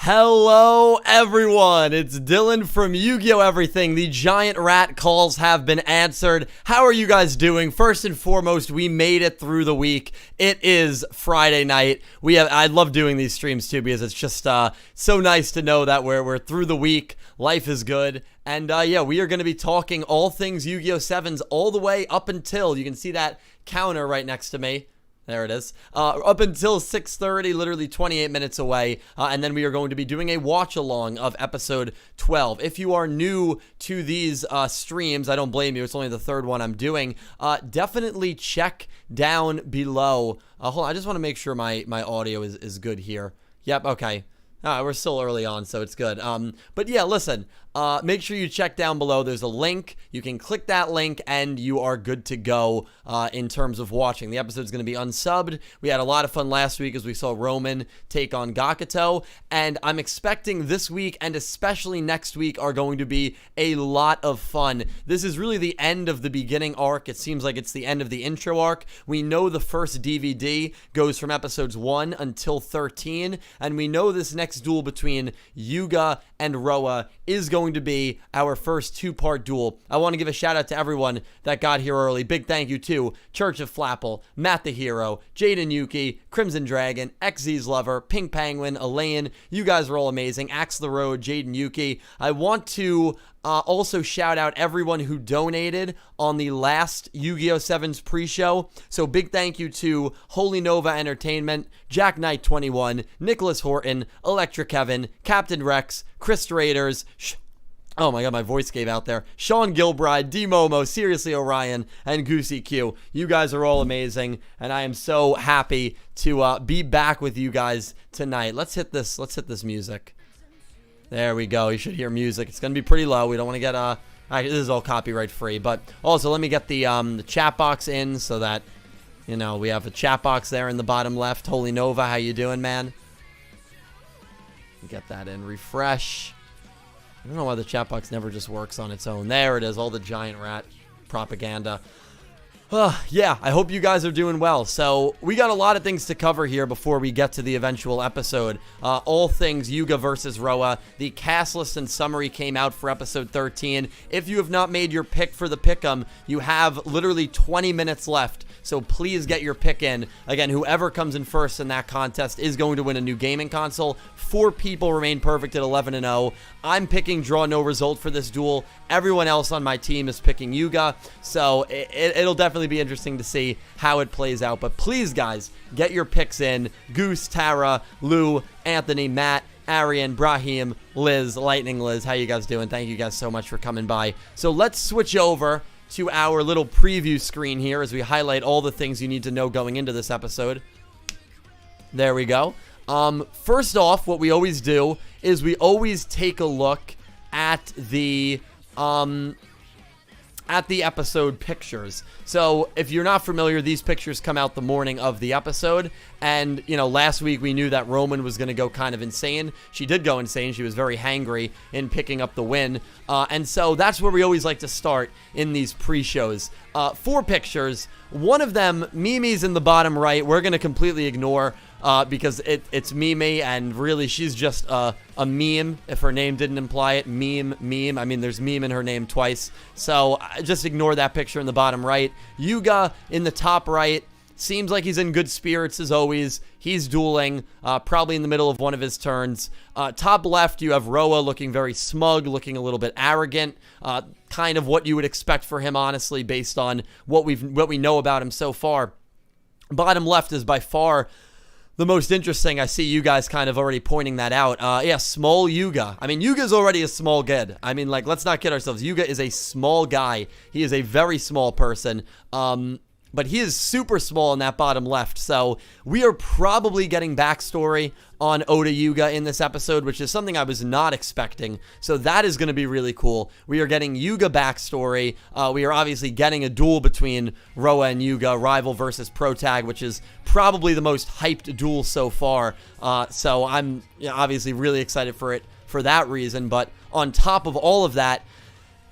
Hello everyone, it's Dylan from YuGiOh Everything. The giant rat calls have been answered. How are you guys doing? First and foremost, we made it through the week. It is Friday night. I love doing these streams too because it's just so nice to know that we're through the week. Life is good. And yeah, we are going to be talking all things YuGiOh 7s all the way up until, you can see that counter right next to me. There it is. Up until 6:30, literally 28 minutes away. And then we are going to be doing a watch-along of episode 12. If you are new to these streams, I don't blame you. It's only the third one I'm doing. Definitely check down below. Hold on, I just want to make sure my audio is good here. Yep, okay. We're still early on, so it's good. But yeah, listen, make sure you check down below. There's a link. You can click that link, and you are good to go in terms of watching. The episode's going to be unsubbed. We had a lot of fun last week as we saw Roman take on Gakuto, and I'm expecting this week and especially next week are going to be a lot of fun. This is really the end of the beginning arc. It seems like it's the end of the intro arc. We know the first DVD goes from episodes 1 until 13, and we know this next duel between Yuga and Roa is going to be our first two-part duel. I want to give a shout out to everyone that got here early. Big thank you to Church of Flapple, Matt the Hero, Jaden Yuki, Crimson Dragon, XZ's Lover, Pink Penguin, Elaine. You guys are all amazing. Axe the Road, Jaden Yuki. I want to also shout out everyone who donated on the last YuGiOh 7's pre-show. So big thank you to Holy Nova Entertainment, Jack Knight 21, Nicholas Horton, Electric Kevin, Captain Rex, Chris Raiders, oh my god, my voice gave out there. Sean Gilbride, D Momo, Seriously Orion, and Goosey Q. You guys are all amazing, and I am so happy to be back with you guys tonight. Let's hit this music. There we go. You should hear music. It's going to be pretty low. We don't want to get this is all copyright free, but also let me get the chat box in so that, you know, we have a chat box there in the bottom left. Holy Nova, how you doing, man? Get that in. Refresh. I don't know why the chat box never just works on its own. There it is. All the giant rat propaganda. Yeah, I hope you guys are doing well. So we got a lot of things to cover here before we get to the eventual episode. All things Yuga versus Roa. The cast list and summary came out for episode 13. If you have not made your pick for the pick'em, you have literally 20 minutes left. So please get your pick in. Again, whoever comes in first in that contest is going to win a new gaming console. 4 people remain perfect at 11-0. I'm picking draw no result for this duel. Everyone else on my team is picking Yuga. So it'll definitely be interesting to see how it plays out. But please, guys, get your picks in. Goose, Tara, Lou, Anthony, Matt, Arian, Brahim, Liz, Lightning Liz. How you guys doing? Thank you guys so much for coming by. So let's switch over to our little preview screen here as we highlight all the things you need to know going into this episode. There we go. First off, what we always do is we always take a look at the episode pictures. So if you're not familiar, these pictures come out the morning of the episode. And, you know, last week we knew that Roman was going to go kind of insane. She did go insane. She was very hangry in picking up the win. And so that's where we always like to start in these pre-shows. 4 pictures. One of them, Mimi's in the bottom right. We're going to completely ignore because it's Mimi, and really she's just a meme, if her name didn't imply it. Meme. I mean, there's meme in her name twice. So just ignore that picture in the bottom right. Yuga in the top right. Seems like he's in good spirits as always. He's dueling, probably in the middle of one of his turns. Top left, you have Roa looking very smug, looking a little bit arrogant. Kind of what you would expect for him, honestly, based on what we know about him so far. Bottom left is by far the most interesting. I see you guys kind of already pointing that out. Yeah, small Yuga. I mean, Yuga's already a small kid. I mean, like, let's not kid ourselves. Yuga is a small guy. He is a very small person. But he is super small in that bottom left. So we are probably getting backstory on Oda Yuga in this episode, which is something I was not expecting. So that is going to be really cool. We are getting Yuga backstory. We are obviously getting a duel between Roa and Yuga, rival versus protag, which is probably the most hyped duel so far. So I'm obviously really excited for it for that reason. But on top of all of that,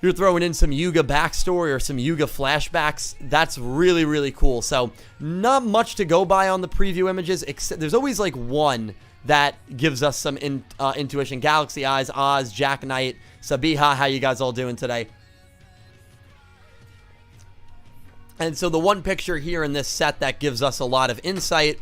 you're throwing in some Yuga backstory or some Yuga flashbacks. That's really, really cool. So not much to go by on the preview images, except there's always like one that gives us some intuition. Galaxy Eyes, Oz, Jack Knight, Sabiha, how you guys all doing today? And so the one picture here in this set that gives us a lot of insight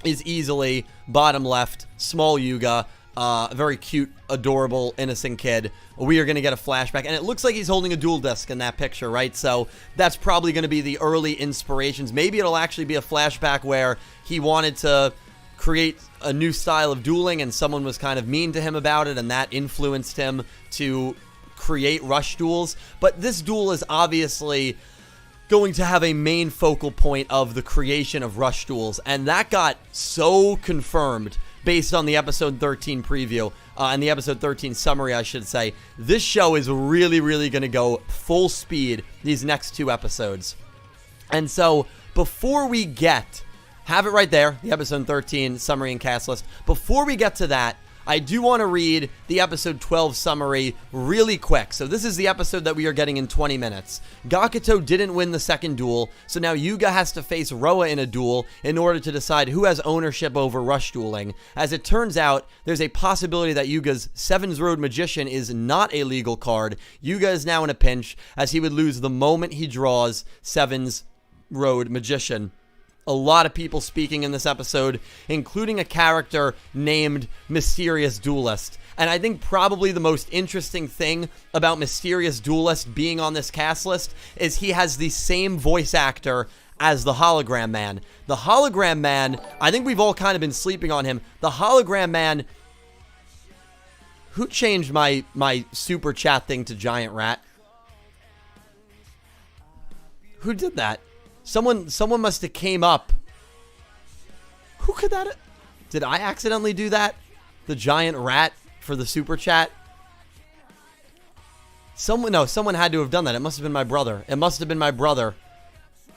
is easily bottom left, small Yuga, a very cute, adorable, innocent kid. We are going to get a flashback, and it looks like he's holding a duel disc in that picture, right? So that's probably going to be the early inspirations. Maybe it'll actually be a flashback where he wanted to create a new style of dueling, and someone was kind of mean to him about it, and that influenced him to create rush duels. But this duel is obviously going to have a main focal point of the creation of rush duels, and that got so confirmed based on the episode 13 preview and the episode 13 summary, I should say. This show is really, really going to go full speed these next 2 episodes. And so before we have it right there, the episode 13 summary and cast list. Before we get to that, I do want to read the episode 12 summary really quick. So this is the episode that we are getting in 20 minutes. Gakuto didn't win the second duel, so now Yuga has to face Roa in a duel in order to decide who has ownership over rush dueling. As it turns out, there's a possibility that Yuga's Sevens Road Magician is not a legal card. Yuga is now in a pinch, as he would lose the moment he draws Sevens Road Magician. A lot of people speaking in this episode, including a character named Mysterious Duelist. And I think probably the most interesting thing about Mysterious Duelist being on this cast list is he has the same voice actor as the Hologram Man. The Hologram Man, I think we've all kind of been sleeping on him. The Hologram Man, who changed my super chat thing to Giant Rat? Who did that? Someone must have came up. Who could that? Did I accidentally do that? The Giant Rat for the super chat? Someone had to have done that. It must have been my brother. It must have been my brother.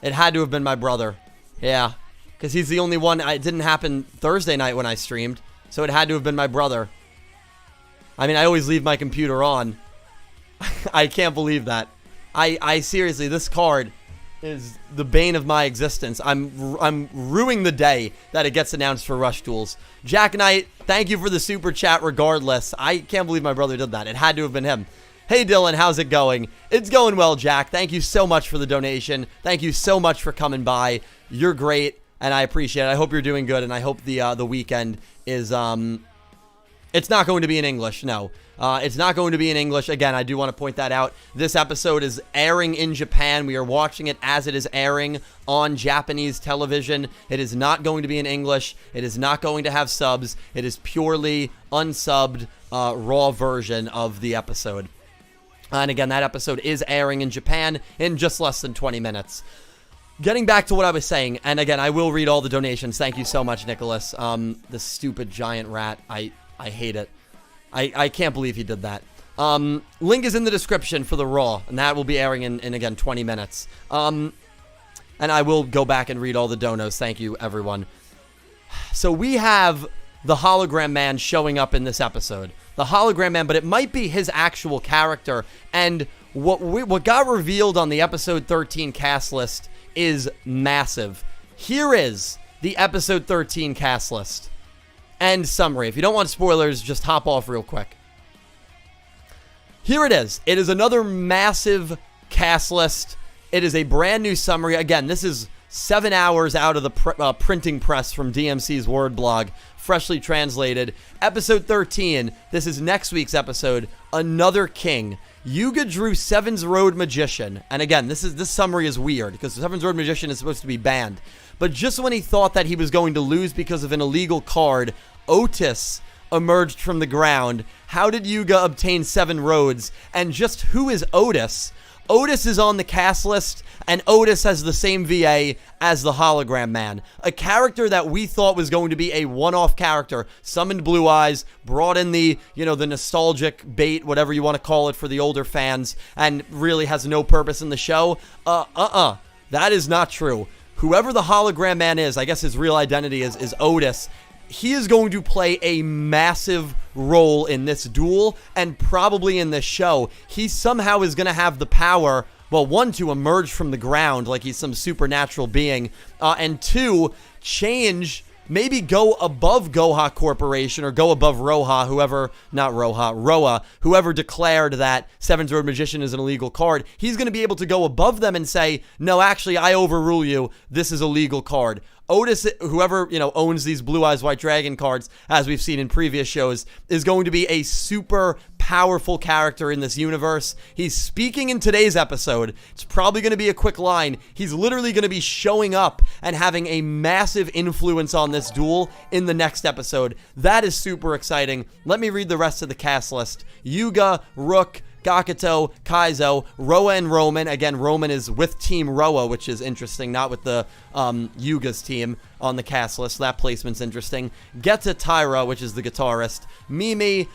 It had to have been my brother. Yeah, because he's the only one. It didn't happen Thursday night when I streamed, so it had to have been my brother. I mean, I always leave my computer on. I can't believe that. I seriously, this card is the bane of my existence. I'm ruining the day that it gets announced for Rush Duels. Jack Knight, thank you for the super chat regardless. I can't believe my brother did that. It had to have been him. Hey Dylan, how's it going? It's going well, Jack. Thank you so much for the donation. Thank you so much for coming by. You're great, and I appreciate it. I hope you're doing good, and I hope the weekend is it's not going to be in English, no. It's not going to be in English. Again, I do want to point that out. This episode is airing in Japan. We are watching it as it is airing on Japanese television. It is not going to be in English. It is not going to have subs. It is purely unsubbed, raw version of the episode. And again, that episode is airing in Japan in just less than 20 minutes. Getting back to what I was saying, and again, I will read all the donations. Thank you so much, Nicholas. The stupid Giant Rat. I hate it. I can't believe he did that. Link is in the description for the Raw, and that will be airing in again, 20 minutes. And I will go back and read all the donos. Thank you, everyone. So we have the Hologram Man showing up in this episode. The Hologram Man, but it might be his actual character. And what got revealed on the episode 13 cast list is massive. Here is the episode 13 cast list and summary. If you don't want spoilers, just hop off real quick. Here it is. It is another massive cast list. It is a brand new summary. Again, this is 7 hours out of the printing press from DMC's word blog, freshly translated. Episode 13. This is next week's episode. Another King. Yuga drew Sevens Road Magician. And again, this summary is weird because Sevens Road Magician is supposed to be banned. But just when he thought that he was going to lose because of an illegal card, Otis emerged from the ground. How did Yuga obtain 7 roads? And just who is Otis? Otis is on the cast list, and Otis has the same VA as the Hologram Man. A character that we thought was going to be a one-off character. Summoned Blue Eyes, brought in the nostalgic bait, whatever you want to call it for the older fans, and really has no purpose in the show. That is not true. Whoever the Hologram Man is, I guess his real identity is Otis. He is going to play a massive role in this duel and probably in this show. He somehow is going to have the power, well, 1, to emerge from the ground like he's some supernatural being, and 2, change maybe go above Goha Corporation or go above Roha, Roa, whoever declared that Seven Sword Magician is an illegal card. He's going to be able to go above them and say, no, actually, I overrule you. This is a legal card. Otis, whoever, owns these Blue Eyes White Dragon cards, as we've seen in previous shows, is going to be a super powerful character in this universe. He's speaking in today's episode. It's probably going to be a quick line. He's literally going to be showing up and having a massive influence on this duel in the next episode. That is super exciting. Let me read the rest of the cast list. Yuga, Rook, Gakuto, Kaizo, Roa, and Roman. Again, Roman is with Team Roa, which is interesting, not with the Yuga's team on the cast list. That placement's interesting. Geta Tyra, which is the guitarist. Mimi,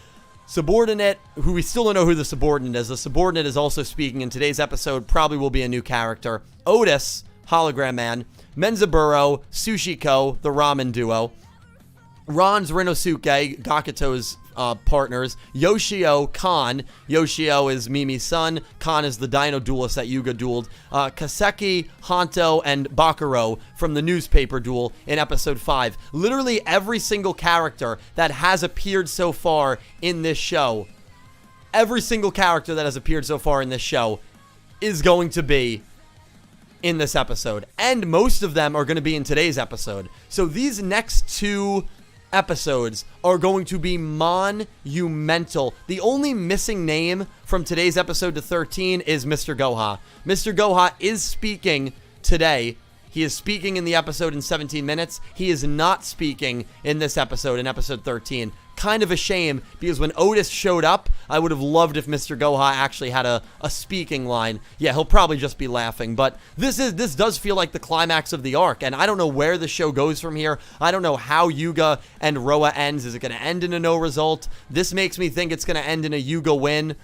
Subordinate, who we still don't know who the Subordinate is. The Subordinate is also speaking in today's episode, probably will be a new character. Otis, Hologram Man. Menzaburo, Sushiko, the ramen duo. Ron's Rinosuke, Gakuto's partners. YuGiOh, Khan. YuGiOh is Mimi's son. Khan is the Dino duelist that Yuga dueled. Kaseki, Hanto, and Bakuro from the newspaper duel in episode 5. Literally every single character that has appeared so far in this show, is going to be in this episode. And most of them are going to be in today's episode. So these next 2 episodes are going to be monumental. The only missing name from today's episode to 13 is Mr. Goha. Mr. Goha is speaking today. He is speaking in the episode in 17 minutes. He is not speaking in this episode, in episode 13. Kind of a shame, because when Otis showed up, I would have loved if Mr. Goha actually had a speaking line. Yeah, he'll probably just be laughing, but this does feel like the climax of the arc, and I don't know where the show goes from here. I don't know how Yuga and Roa ends. Is it going to end in a no result? This makes me think it's going to end in a Yuga win,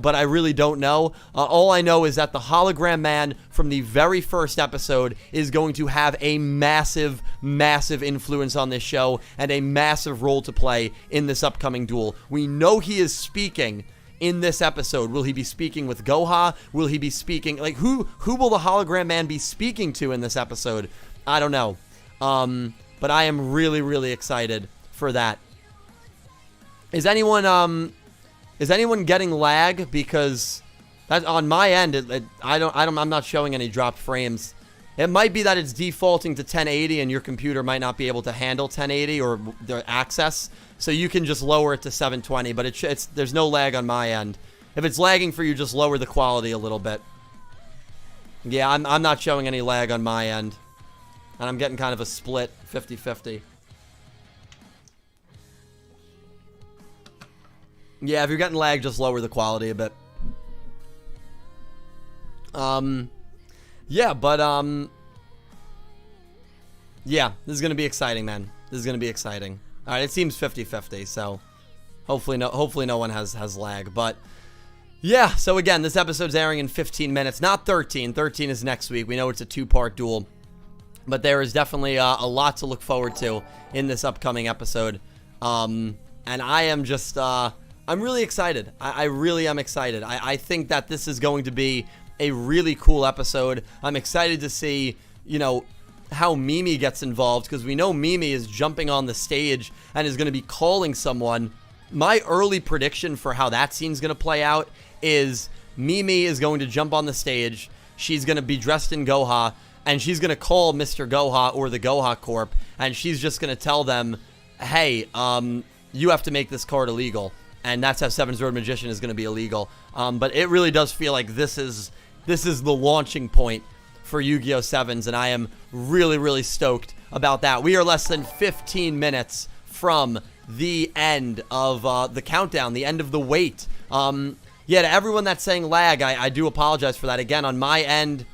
but I really don't know. All I know is that the Hologram Man from the very first episode is going to have a massive, massive influence on this show and a massive role to play in this upcoming duel. We know he is speaking in this episode. Will he be speaking with Goha? Will he be speaking, like, who will the Hologram Man be speaking to in this episode? I don't know. But I am really, really excited for that. Is anyone getting lag? Because that on my end, I'm not showing any dropped frames. It might be that it's defaulting to 1080 and your computer might not be able to handle 1080 or the access, so you can just lower it to 720. But there's no lag on my end. If it's lagging for you, just lower the quality a little bit. Yeah, I'm not showing any lag on my end, and I'm getting kind of a split 50-50. Yeah, if you're getting lag, just lower the quality a bit. Yeah, but, yeah, this is going to be exciting, man. This is going to be exciting. All right, it seems 50-50, so hopefully no one has lag. But, yeah, so again, this episode's airing in 15 minutes, not 13. 13 is next week. We know it's a 2-part duel. But there is definitely a lot to look forward to in this upcoming episode. And I am just... I'm really excited. I really am excited. I think that this is going to be a really cool episode. I'm excited to see, how Mimi gets involved, because we know Mimi is jumping on the stage and is going to be calling someone. My early prediction for how that scene's going to play out is Mimi is going to jump on the stage. She's going to be dressed in Goha, and she's going to call Mr. Goha or the Goha Corp, and she's just going to tell them, hey, you have to make this card illegal. And that's how Seven Sword Magician is going to be illegal. But it really does feel like this is the launching point for YuGiOh Sevens, and I am really, really stoked about that. We are less than 15 minutes from the end of the countdown, the end of the wait. Yeah, to everyone that's saying lag, I do apologize for that. Again, on my end,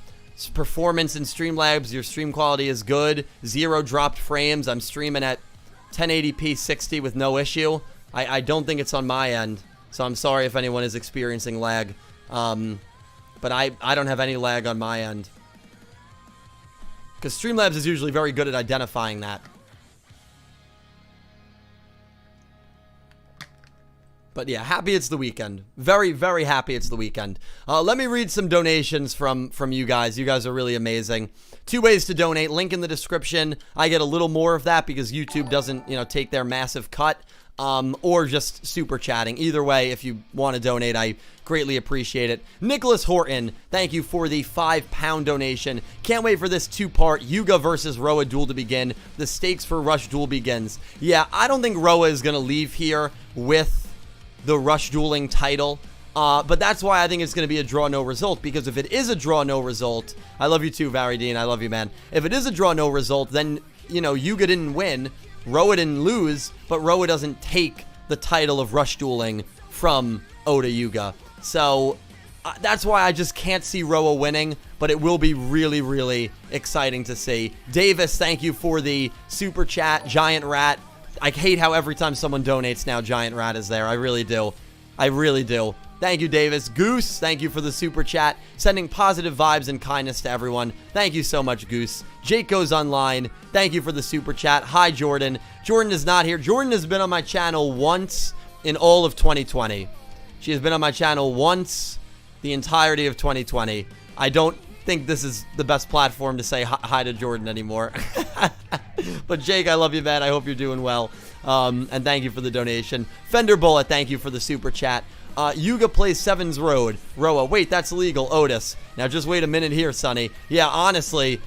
performance in Streamlabs, your stream quality is good. 0 dropped frames. I'm streaming at 1080p 60 with no issue. I don't think it's on my end, so I'm sorry if anyone is experiencing lag. But I don't have any lag on my end, because Streamlabs is usually very good at identifying that. But yeah, happy it's the weekend. Very, very happy it's the weekend. Let me read some donations from you guys. You guys are really amazing. 2 ways to donate. Link in the description. I get a little more of that because YouTube doesn't, take their massive cut. Or just super chatting. Either way, if you want to donate, I greatly appreciate it. Nicholas Horton, thank you for the £5 donation. Can't wait for this 2-part Yuga versus Roa duel to begin. The stakes for Rush duel begins. Yeah, I don't think Roa is going to leave here with the Rush dueling title. But that's why I think it's going to be a draw no result, because if it is a draw no result, I love you too, Vary Dean, I love you, man. If it is a draw no result, then, Yuga didn't win, Roa didn't lose, but Roa doesn't take the title of Rush dueling from Oda Yuga. So that's why I just can't see Roa winning, but it will be really, really exciting to see. Davis, thank you for the super chat. Giant Rat. I hate how every time someone donates now, Giant Rat is there. I really do. I really do. Thank you, Davis. Goose, thank you for the super chat. Sending positive vibes and kindness to everyone. Thank you so much, Goose. Jake Goes Online, thank you for the super chat. Hi, Jordan. Jordan is not here. Jordan has been on my channel once in all of 2020. She has been on my channel once the entirety of 2020. I don't think this is the best platform to say hi to Jordan anymore. But Jake, I love you, man. I hope you're doing well. And thank you for the donation. Fender Bullet, thank you for the super chat. Yuga plays Sevens Road. Roa, wait, that's illegal. Otis. Now just wait a minute here, Sonny. Yeah, honestly,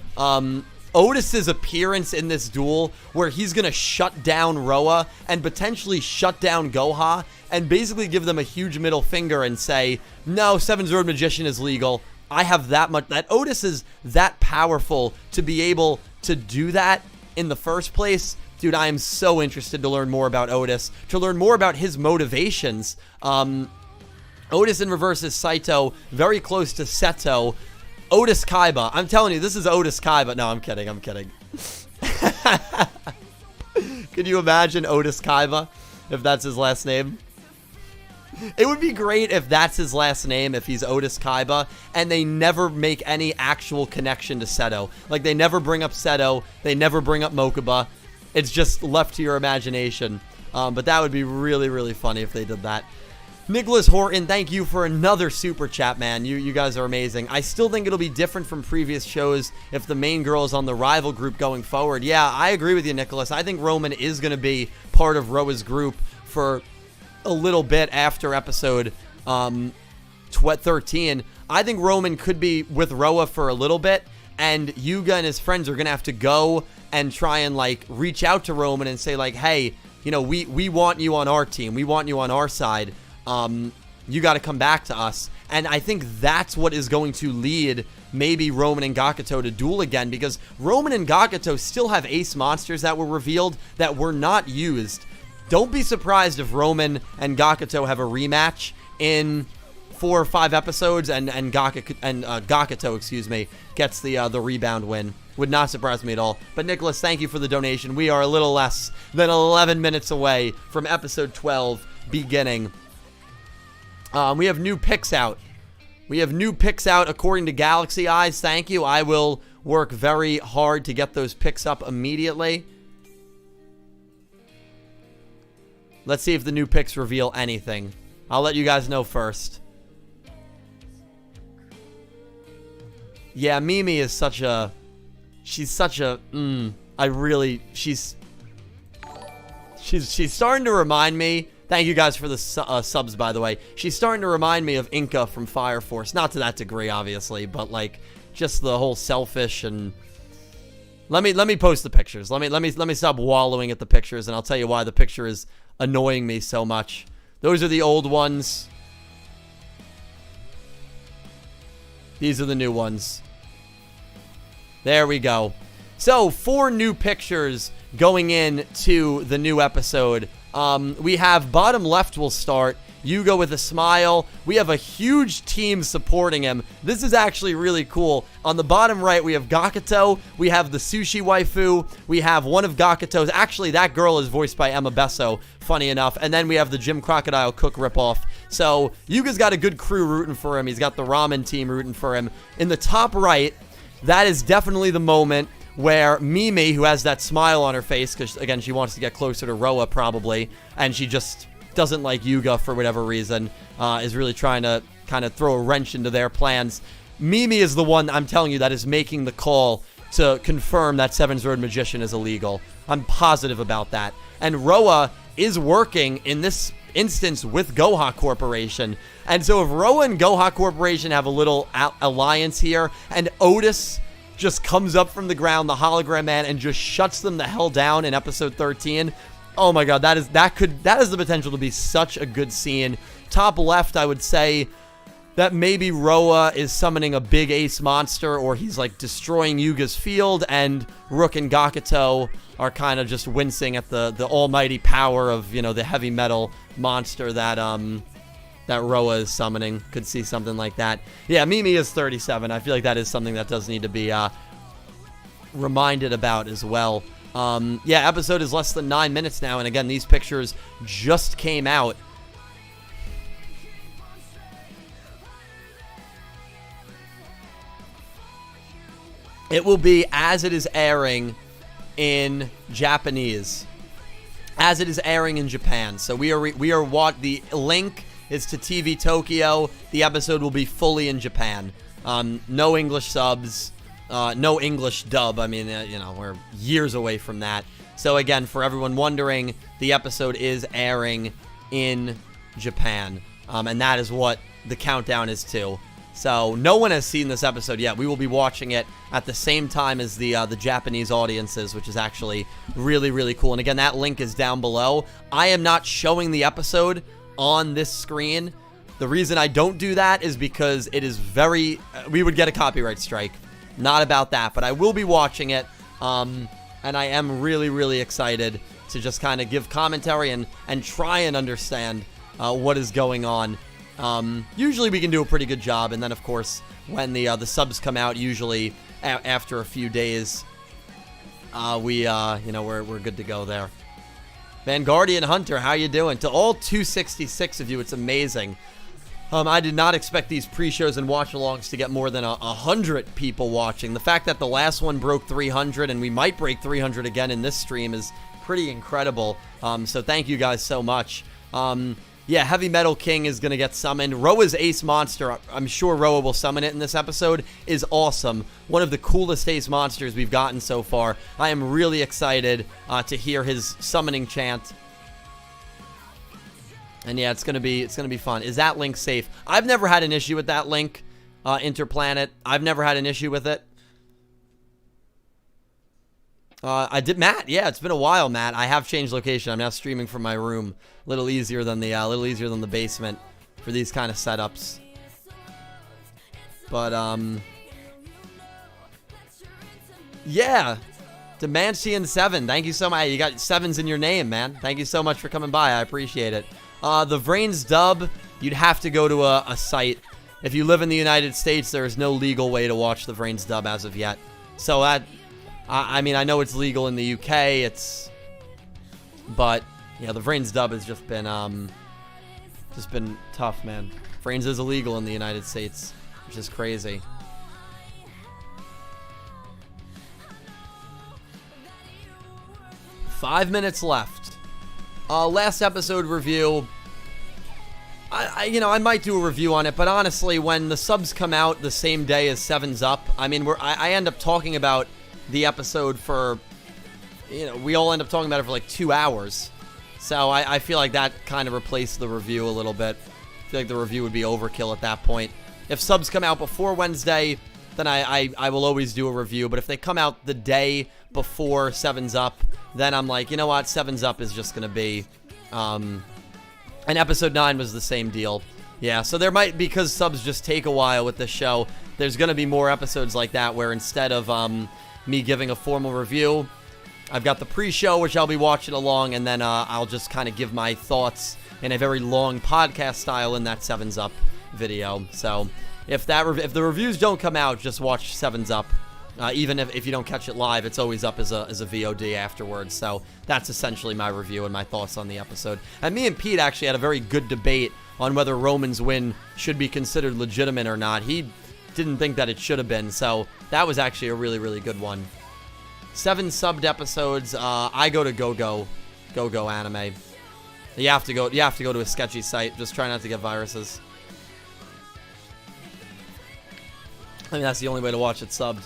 Otis's appearance in this duel where he's going to shut down Roa and potentially shut down Goha and basically give them a huge middle finger and say, no, Sevens Road Magician is legal. I have that much. That Otis is that powerful to be able to do that in the first place. Dude, I am so interested to learn more about Otis, to learn more about his motivations. Otis in reverse is Saito, very close to Seto. Otis Kaiba. I'm telling you, this is Otis Kaiba. No, I'm kidding. I'm kidding. Can you imagine Otis Kaiba if that's his last name? It would be great if that's his last name, if he's Otis Kaiba, and they never make any actual connection to Seto. Like, they never bring up Seto. They never bring up Mokuba. It's just left to your imagination. But that would be really, really funny if they did that. Nicholas Horton, thank you for another super chat, man. You guys are amazing. I still think it'll be different from previous shows if the main girl is on the rival group going forward. Yeah, I agree with you, Nicholas. I think Roman is going to be part of Roa's group for a little bit after episode 13. I think Roman could be with Roa for a little bit, and Yuga and his friends are going to have to go and try and, like, reach out to Roman and say, like, hey, we want you on our team. We want you on our side. You got to come back to us. And I think that's what is going to lead maybe Roman and Gakuto to duel again, because Roman and Gakuto still have ace monsters that were revealed that were not used. Don't be surprised if Roman and Gakuto have a rematch in 4 or 5 episodes and Gakuto, excuse me, gets the rebound win. Would not surprise me at all. But Nicholas, thank you for the donation. We are a little less than 11 minutes away from episode 12 beginning. We have new picks out. We have new picks out according to Galaxy Eyes. Thank you. I will work very hard to get those picks up immediately. Let's see if the new picks reveal anything. I'll let you guys know first. Yeah, Mimi is such a... She's such a... She's starting to remind me... Thank you guys for the subs, by the way. She's starting to remind me of Inca from Fire Force. Not to that degree, obviously, but, like, just the whole selfish and... Let me post the pictures. Let me stop wallowing at the pictures, and I'll tell you why the picture is annoying me so much. Those are the old ones. These are the new ones. There we go. So, 4 new pictures going into the new episode. We have bottom left will start. Yuga with a smile. We have a huge team supporting him. This is actually really cool. On the bottom right, we have Gakuto. We have the sushi waifu. We have one of Gakuto's. Actually, that girl is voiced by Emma Besso, funny enough. And then we have the Jim Crocodile Cook ripoff. So, Yuga's got a good crew rooting for him. He's got the ramen team rooting for him. In the top right, that is definitely the moment where Mimi, who has that smile on her face, because, again, she wants to get closer to Roa, probably, and she just doesn't like Yuga for whatever reason, is really trying to kind of throw a wrench into their plans. Mimi is the one, I'm telling you, that is making the call to confirm that Sevens Road Magician is illegal. I'm positive about that. And Roa is working in this instance with Goha Corporation. And so if Roa and Goha Corporation have a little alliance here, and Otis just comes up from the ground, the hologram man, and just shuts them the hell down in episode 13, oh my god, that has the potential to be such a good scene. Top left, I would say that maybe Roa is summoning a big ace monster, or he's like destroying Yuga's field, and Rook and Gakuto are kind of just wincing at the almighty power of, you know, the heavy metal monster that Roa is summoning. Could see something like that. Yeah, Mimi is 37. I feel like that is something that does need to be reminded about as well. Yeah, episode is less than 9 minutes now, and again, these pictures just came out. It will be as it is airing in Japanese, as it is airing in Japan. So we are what the link is to TV Tokyo. The episode will be fully in Japan. No English subs, no English dub. I mean, you know, we're years away from that. So again, for everyone wondering, the episode is airing in Japan, and that is what the countdown is to. So no one has seen this episode yet. We will be watching it at the same time as the Japanese audiences, which is actually really, really cool. And again, that link is down below. I am not showing the episode on this screen. The reason I don't do that is because it is very... we would get a copyright strike. Not about that, but I will be watching it. And I am really, really excited to just kind of give commentary and try and understand what is going on. Usually we can do a pretty good job, and then of course when the subs come out, usually after a few days, you know, we're good to go there. Vanguardian Hunter, how you doing? To all 266 of you, it's amazing. I did not expect these pre-shows and watch-alongs to get more than 100 people watching. The fact that the last one broke 300, and we might break 300 again in this stream, is pretty incredible. So thank you guys so much. Yeah, Heavy Metal King is going to get summoned. Roa's Ace Monster, I'm sure Roa will summon it in this episode, is awesome. One of the coolest Ace Monsters we've gotten so far. I am really excited to hear his summoning chant. And yeah, it's gonna be fun. Is that link safe? I've never had an issue with that link, Interplanet. I've never had an issue with it. I did, Matt. Yeah, it's been a while, Matt. I have changed location. I'm now streaming from my room. A little easier than the basement for these kind of setups. But yeah, Demantian7. Thank you so much. You got sevens in your name, man. Thank you so much for coming by. I appreciate it. The Vrains dub, you'd have to go to a site. If you live in the United States, there is no legal way to watch the Vrains dub as of yet. So that, I mean, I know it's legal in the UK. But yeah, the Vrains dub has just been tough, man. Vrains is illegal in the United States, which is crazy. Five minutes left. Last episode review. I might do a review on it, but honestly, when the subs come out the same day as Sevens Up, I mean, I end up talking about the episode for, we all end up talking about it for like 2 hours. So I feel like that kind of replaced the review a little bit. I feel like the review would be overkill at that point. If subs come out before Wednesday, then I will always do a review. But if they come out the day before Sevens Up, then I'm like, you know what, Sevens Up is just going to be... and episode 9 was the same deal. Yeah, so there might, because subs just take a while with this show, there's going to be more episodes like that where instead of me giving a formal review, I've got the pre-show, which I'll be watching along, and then I'll just kind of give my thoughts in a very long podcast style in that Sevens Up video. So if the reviews don't come out, just watch Sevens Up. Even if you don't catch it live, it's always up as a VOD afterwards. So that's essentially my review and my thoughts on the episode. And me and Pete actually had a very good debate on whether Roman's win should be considered legitimate or not. He didn't think that it should have been, so that was actually a really, really good one. 7 subbed episodes. I go to Go Anime. You have to go to a sketchy site. Just try not to get viruses. I mean, that's the only way to watch it subbed.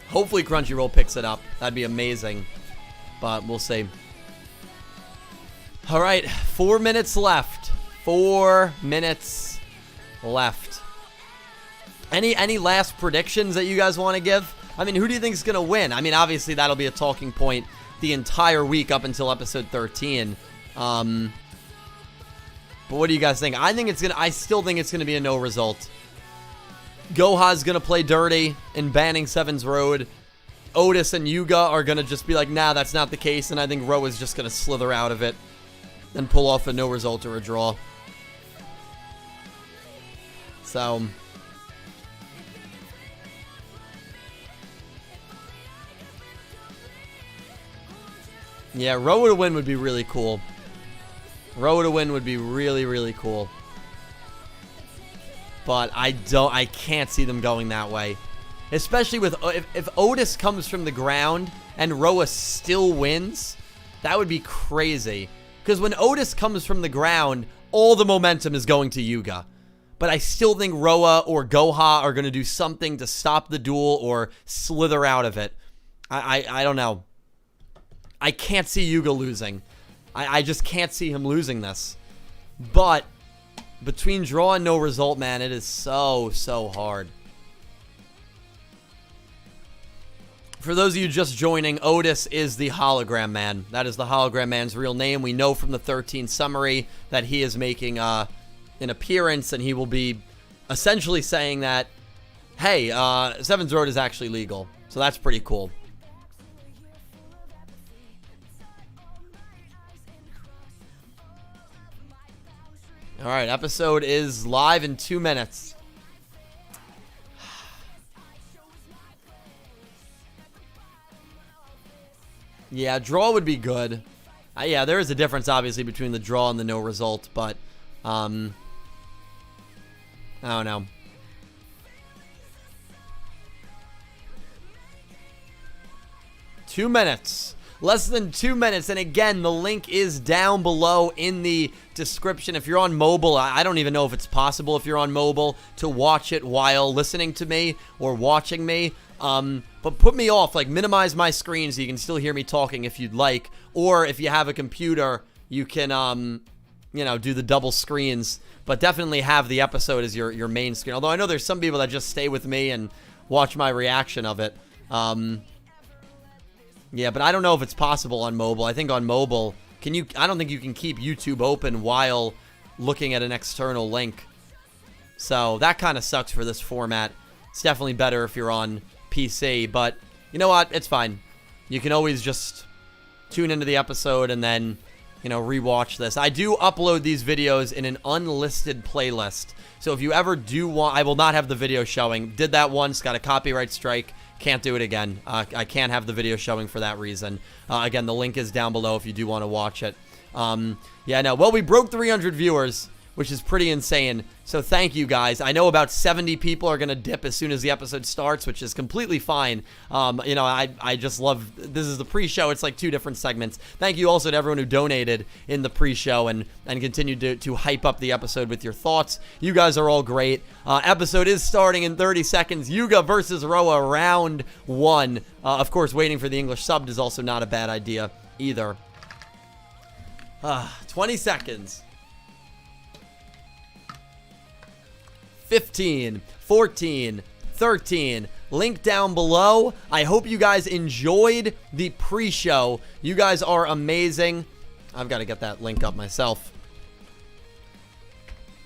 Hopefully Crunchyroll picks it up. That'd be amazing. But we'll see. All right, 4 minutes left. 4 minutes left. Any last predictions that you guys want to give? I mean, who do you think is going to win? I mean, obviously that'll be a talking point the entire week up until episode 13. But what do you guys think? I still think it's gonna be a no result. Goha's gonna play dirty in banning Sevens Road. Otis and Yuga are gonna just be like, nah, that's not the case, and I think Ro is just gonna slither out of it and pull off a no result or a draw. So yeah, Ro to win would be really cool. Ro to win would be really, really cool. But I can't see them going that way. Especially with, if Otis comes from the ground and Roa still wins, that would be crazy. Because when Otis comes from the ground, all the momentum is going to Yuga. But I still think Roa or Goha are going to do something to stop the duel or slither out of it. I don't know. I can't see Yuga losing. I just can't see him losing this. But between draw and no result, man, it is so, so hard. For those of you just joining, Otis is the hologram man. That is the hologram man's real name. We know from the 13 summary that he is making an appearance, and he will be essentially saying that, hey, Sevens Road is actually legal. So that's pretty cool. All right, episode is live in 2 minutes. Yeah, draw would be good. Yeah, there is a difference, obviously, between the draw and the no result, but, I don't know. Two minutes. Less than 2 minutes, and again, the link is down below in the description. If you're on mobile, I don't even know if it's possible if you're on mobile to watch it while listening to me or watching me. But put me off, like minimize my screen so you can still hear me talking if you'd like. Or if you have a computer, you can, you know, do the double screens. But definitely have the episode as your main screen. Although I know there's some people that just stay with me and watch my reaction of it. Yeah, but I don't know if it's possible on mobile. I think on mobile, I don't think you can keep YouTube open while looking at an external link. So that kind of sucks for this format. It's definitely better if you're on PC, but you know what? It's fine. You can always just tune into the episode and then, you know, rewatch this. I do upload these videos in an unlisted playlist. So if you ever do want, I will not have the video showing. Did that once, got a copyright strike. Can't do it again. I can't have the video showing for that reason. Again, the link is down below if you do want to watch it. Yeah, no. Well, we broke 300 viewers, which is pretty insane. So thank you guys. I know about 70 people are going to dip as soon as the episode starts, which is completely fine. You know, I just love, this is the pre-show. It's like 2 different segments. Thank you also to everyone who donated in the pre-show and continued to hype up the episode with your thoughts. You guys are all great. Episode is starting in 30 seconds. Yuga versus Roa, round 1. Of course, waiting for the English subbed is also not a bad idea either. 20 seconds. 15, 14, 13. Link down below. I hope you guys enjoyed the pre-show. You guys are amazing. I've got to get that link up myself.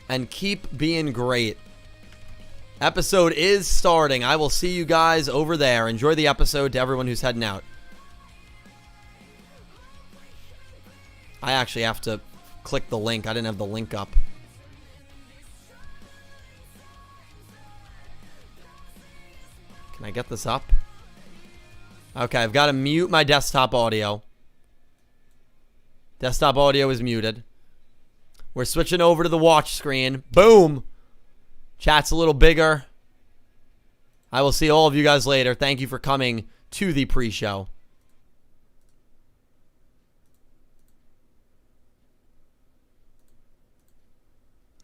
And keep being great. Episode is starting. I will see you guys over there. Enjoy the episode to everyone who's heading out. I actually have to click the link. I didn't have the link up. Can I get this up? Okay, I've got to mute my desktop audio. Desktop audio is muted. We're switching over to the watch screen. Boom! Chat's a little bigger. I will see all of you guys later. Thank you for coming to the pre-show.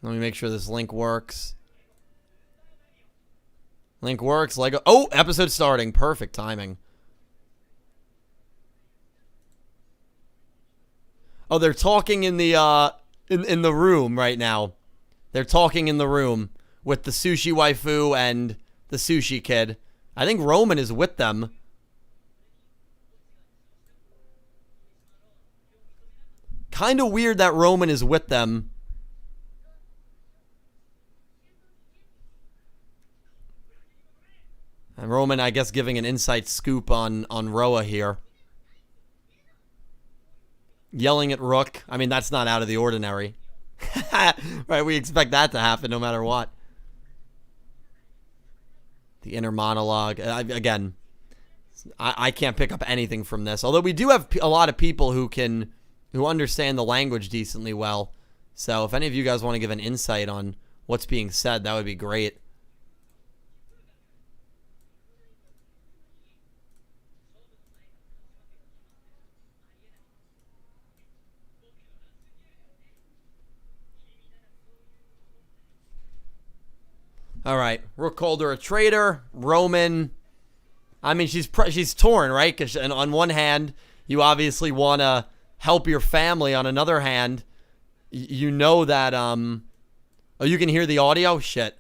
Let me make sure this link works. Link works. Lego. Oh, episode starting. Perfect timing. Oh, they're talking in the in the room right now. They're talking in the room with the sushi waifu and the sushi kid. I think Roman is with them. Kind of weird that Roman is with them. And Roman, I guess, giving an inside scoop on Roa here. Yelling at Rook. I mean, that's not out of the ordinary. Right, we expect that to happen no matter what. The inner monologue. Again, I can't pick up anything from this. Although we do have a lot of people who understand the language decently well. So if any of you guys want to give an insight on what's being said, that would be great. All right, Rook called her a traitor. Roman, I mean, she's torn, right? Because on one hand, you obviously want to help your family. On another hand, you know that oh, you can hear the audio. Shit,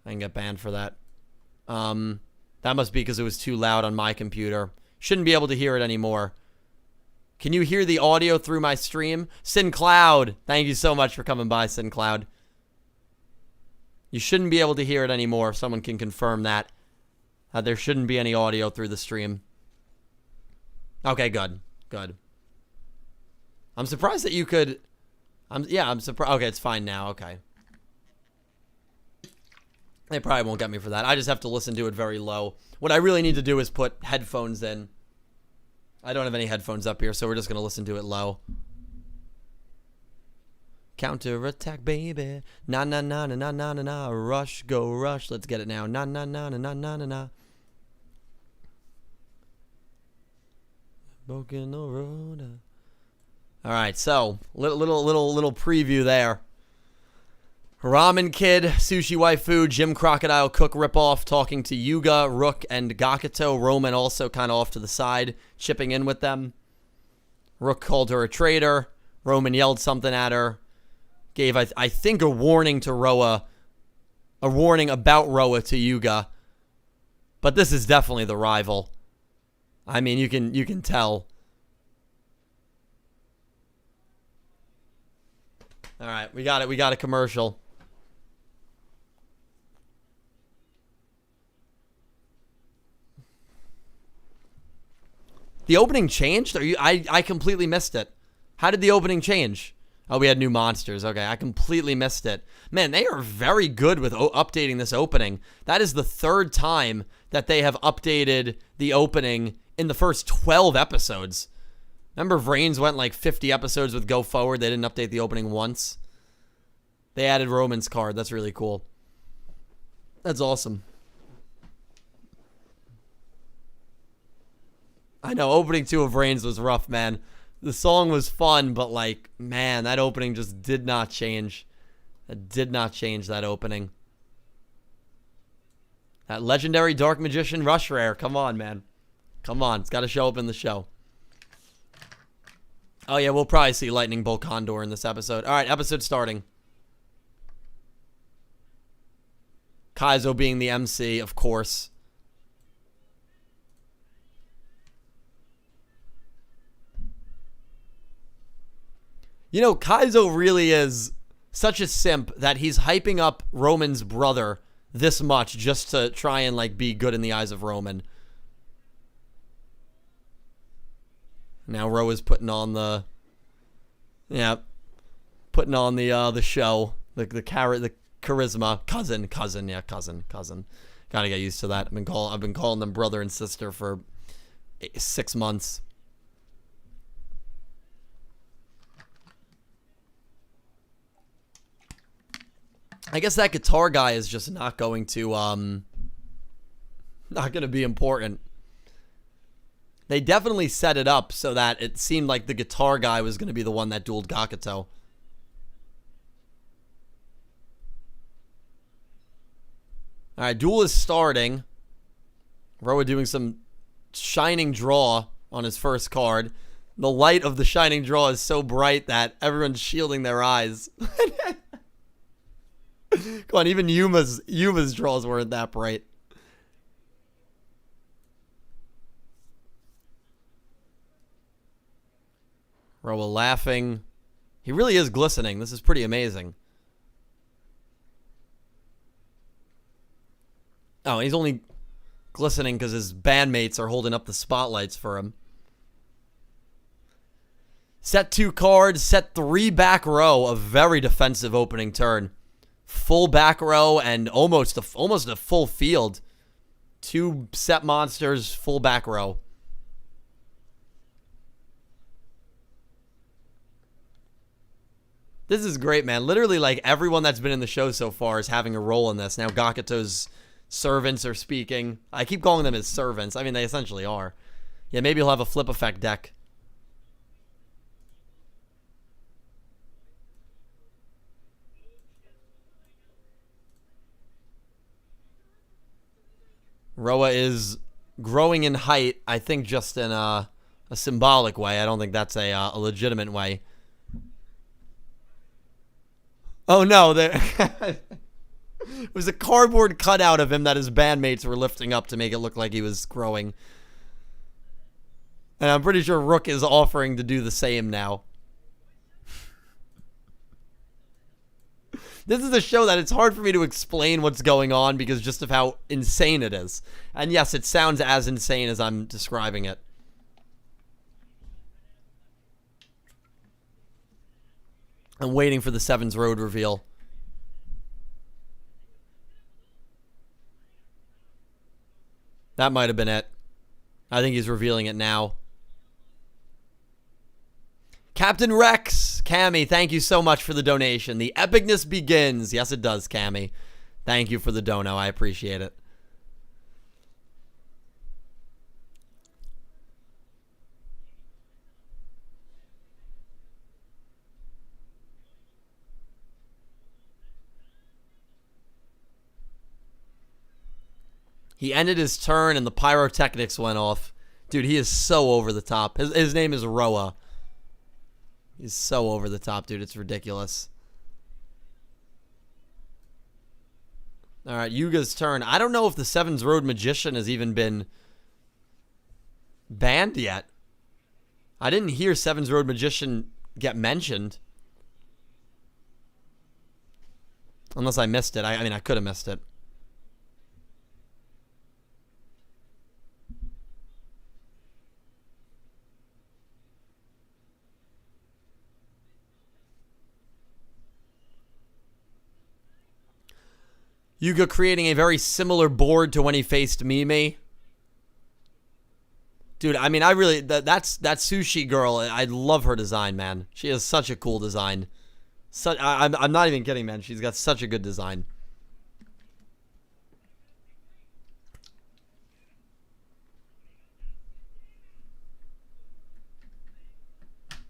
I can get banned for that. That must be because it was too loud on my computer. Shouldn't be able to hear it anymore. Can you hear the audio through my stream? Sin Cloud, thank you so much for coming by, Sin Cloud. You shouldn't be able to hear it anymore. If someone can confirm that. There shouldn't be any audio through the stream. Okay, good. Good. I'm surprised that you could... I'm surprised... Okay, it's fine now. Okay. They probably won't get me for that. I just have to listen to it very low. What I really need to do is put headphones in. I don't have any headphones up here, so we're just going to listen to it low. Counter attack, baby. Na na na na na na na na. Rush, go rush. Let's get it now. Na na na na na na na na. Broken the road. All right, so little preview there. Ramen Kid, Sushi Waifu, Jim Crocodile Cook ripoff talking to Yuga, Rook, and Gakuto. Roman also kind of off to the side, chipping in with them. Rook called her a traitor. Roman yelled something at her. Gave, I think, a warning to Roa. A warning about Roa to Yuga. But this is definitely the rival. I mean, you can tell. All right, we got it. We got a commercial. The opening changed? I completely missed it. How did the opening change? Oh, we had new monsters. Okay, I completely missed it. Man, they are very good with updating this opening. That is the third time that they have updated the opening in the first 12 episodes. Remember, Vrains went like 50 episodes with Go Forward. They didn't update the opening once. They added Roman's card. That's really cool. That's awesome. I know, opening 2 of Vrains was rough, man. The song was fun, but like, man, that opening just did not change. It did not change, that opening. That legendary Dark Magician Rush Rare. Come on, man. Come on. It's got to show up in the show. Oh, yeah, we'll probably see Lightning Bolt Condor in this episode. All right, episode starting. Kaizo being the MC, of course. You know, Kaizo really is such a simp that he's hyping up Roman's brother this much just to try and, like, be good in the eyes of Roman. Now Roa's putting on the... Yeah. Putting on the show. The charisma. Cousin. Gotta get used to that. I've been calling them brother and sister for 6 months. I guess that guitar guy is just not going to be important. They definitely set it up so that it seemed like the guitar guy was going to be the one that dueled Gakuto. All right, duel is starting. Roa doing some shining draw on his first card. The light of the shining draw is so bright that everyone's shielding their eyes. Come on, even Yuma's draws weren't that bright. Roa laughing. He really is glistening. This is pretty amazing. Oh, he's only glistening because his bandmates are holding up the spotlights for him. Set 2 cards, set 3 back row. A very defensive opening turn. Full back row and almost a full field. 2 set monsters, full back row. This is great, man. Literally, like, everyone that's been in the show so far is having a role in this. Now Gakuto's servants are speaking. I keep calling them his servants. I mean, they essentially are. Yeah, maybe he'll have a flip effect deck. Roa is growing in height, I think just in a symbolic way. I don't think that's a legitimate way. Oh, no. It was a cardboard cutout of him that his bandmates were lifting up to make it look like he was growing. And I'm pretty sure Rook is offering to do the same now. This is a show that it's hard for me to explain what's going on because just of how insane it is. And yes, it sounds as insane as I'm describing it. I'm waiting for the Sevens Road reveal. That might have been it. I think he's revealing it now. Captain Rex, Cammy, thank you so much for the donation. The epicness begins. Yes, it does, Cammy. Thank you for the dono. I appreciate it. He ended his turn and the pyrotechnics went off. Dude, he is so over the top. His name is Roa. He's so over the top, dude. It's ridiculous. All right, Yuga's turn. I don't know if the Sevens Road Magician has even been banned yet. I didn't hear Sevens Road Magician get mentioned. Unless I missed it. I mean, I could have missed it. Yuga creating a very similar board to when he faced Mimi. Dude, I mean, I really... that sushi girl, I love her design, man. She has such a cool design. I'm not even kidding, man. She's got such a good design.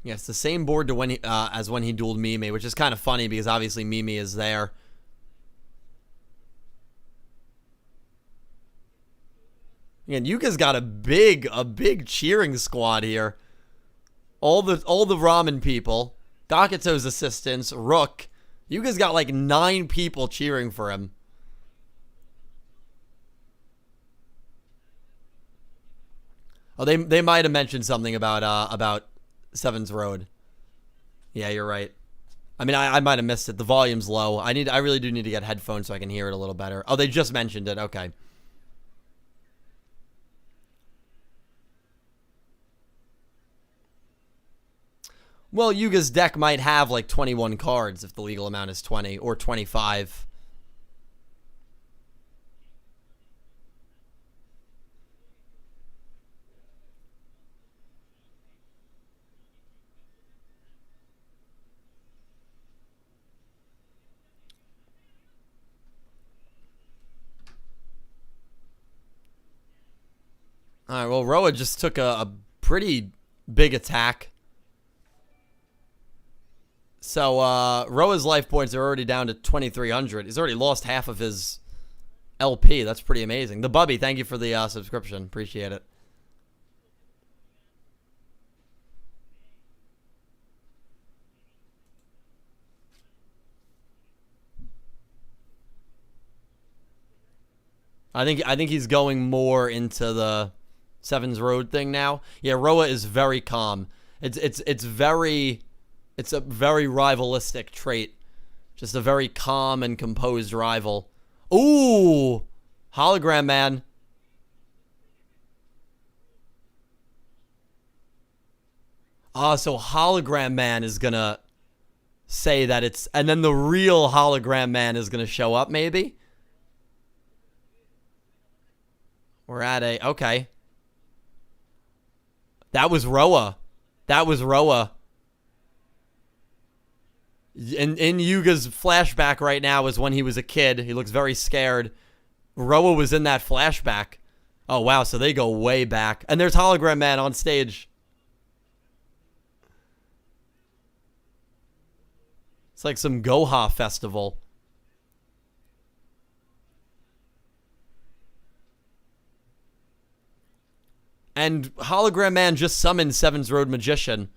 Yeah, it's the same board to when he, as when he dueled Mimi, which is kind of funny because obviously Mimi is there. And Yuga's got a big cheering squad here. All the ramen people, Gakuto's assistants, Rook. Yuga's got like 9 people cheering for him. Oh, they might have mentioned something about Sevens Road. Yeah, you're right. I mean, I might have missed it. The volume's low. I really do need to get headphones so I can hear it a little better. Oh, they just mentioned it. Okay. Well, Yuga's deck might have like 21 cards if the legal amount is 20 or 25. All right, well, Roa just took a pretty big attack. So, Roa's life points are already down to 2,300. He's already lost half of his LP. That's pretty amazing. The Bubby, thank you for the subscription. Appreciate it. I think he's going more into the Sevens Road thing now. Yeah, Roa is very calm. It's a very rivalistic trait. Just a very calm and composed rival. Ooh, Hologram Man. So Hologram Man is gonna say that it's, and then the real Hologram Man is gonna show up, maybe? We're at a, okay. That was Roa. That was Roa. In Yuga's flashback right now is when he was a kid. He looks very scared. Roa was in that flashback. Oh, wow. So they go way back. And there's Hologram Man on stage. It's like some Goha festival. And Hologram Man just summoned Sevens Road Magician.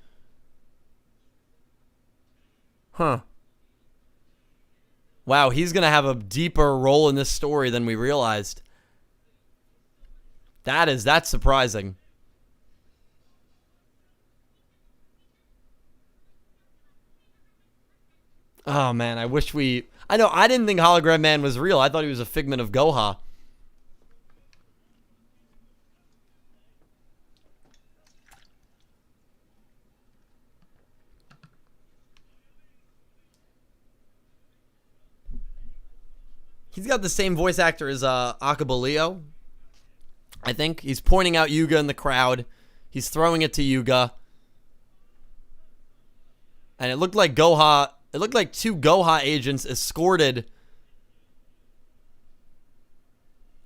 Huh. Wow, he's going to have a deeper role in this story than we realized. That's surprising. Oh, man, I wish we... I know, I didn't think Hologram Man was real. I thought he was a figment of Goha. He's got the same voice actor as Akabaleo, I think. He's pointing out Yuga in the crowd. He's throwing it to Yuga. And it looked like Goha... It looked like two Goha agents escorted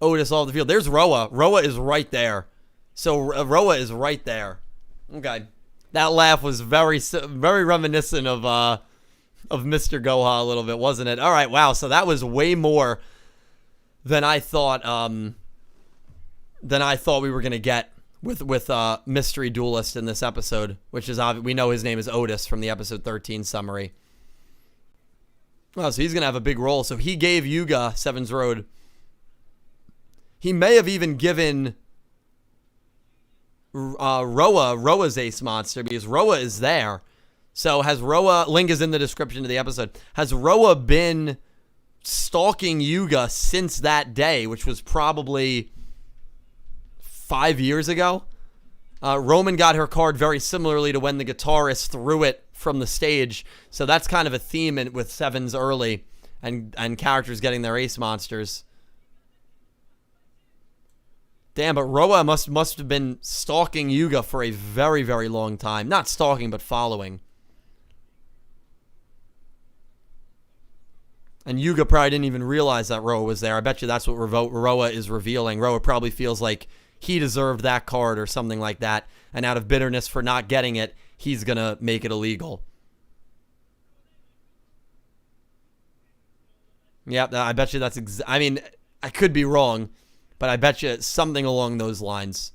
Otis off the field. There's Roa. Roa is right there. So Roa is right there. Okay. That laugh was very reminiscent of Mr. Goha a little bit, wasn't it? All right, wow. So that was way more than I thought we were gonna get with Mystery Duelist in this episode, which is we know his name is Otis from the episode 13 summary. Oh, so he's gonna have a big role. So he gave Yuga Sevens Road. He may have even given Roa's Ace Monster, because Roa is there. So has Roa, link is in the description of the episode, has Roa been stalking Yuga since that day, which was probably 5 years ago? Roman got her card very similarly to when the guitarist threw it from the stage. So that's kind of a theme with Sevens early, and characters getting their Ace Monsters. Damn, but Roa must have been stalking Yuga for a very, very long time. Not stalking, but following. And Yuga probably didn't even realize that Roa was there. I bet you that's what Roa is revealing. Roa probably feels like he deserved that card or something like that. And out of bitterness for not getting it, he's going to make it illegal. Yeah, I bet you that's... I mean, I could be wrong, but I bet you it's something along those lines.